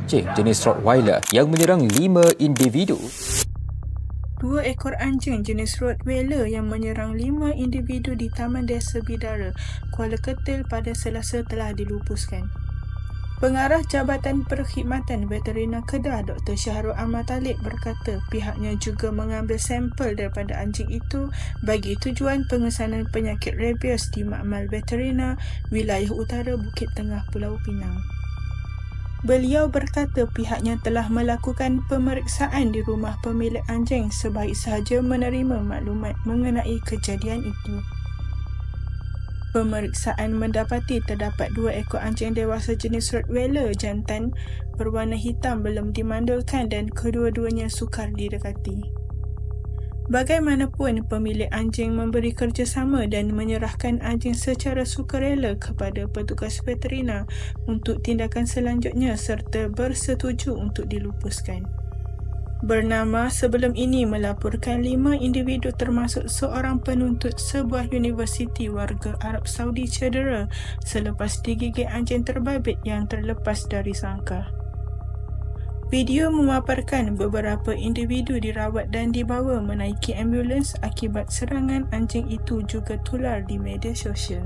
anjing jenis Rottweiler yang menyerang 5 individu. 2 ekor anjing jenis Rottweiler yang menyerang 5 individu di Taman Desa Bidara, Kuala Ketil pada Selasa telah dilupuskan. Pengarah Jabatan Perkhidmatan Veterina Kedah Dr. Syahrul Ahmad Talib berkata pihaknya juga mengambil sampel daripada anjing itu bagi tujuan pengesanan penyakit rabies di Makmal Veterina Wilayah Utara Bukit Tengah Pulau Pinang. Beliau berkata pihaknya telah melakukan pemeriksaan di rumah pemilik anjing sebaik sahaja menerima maklumat mengenai kejadian itu. Pemeriksaan mendapati terdapat 2 ekor anjing dewasa jenis Rottweiler jantan berwarna hitam belum dimandulkan dan kedua-duanya sukar didekati. Bagaimanapun, pemilik anjing memberi kerjasama dan menyerahkan anjing secara sukarela kepada petugas veterina untuk tindakan selanjutnya serta bersetuju untuk dilupuskan. Bernama sebelum ini melaporkan 5 individu termasuk seorang penuntut sebuah universiti warga Arab Saudi cedera selepas digigit anjing terbabit yang terlepas dari sangkar. Video memaparkan beberapa individu dirawat dan dibawa menaiki ambulans akibat serangan anjing itu juga tular di media sosial.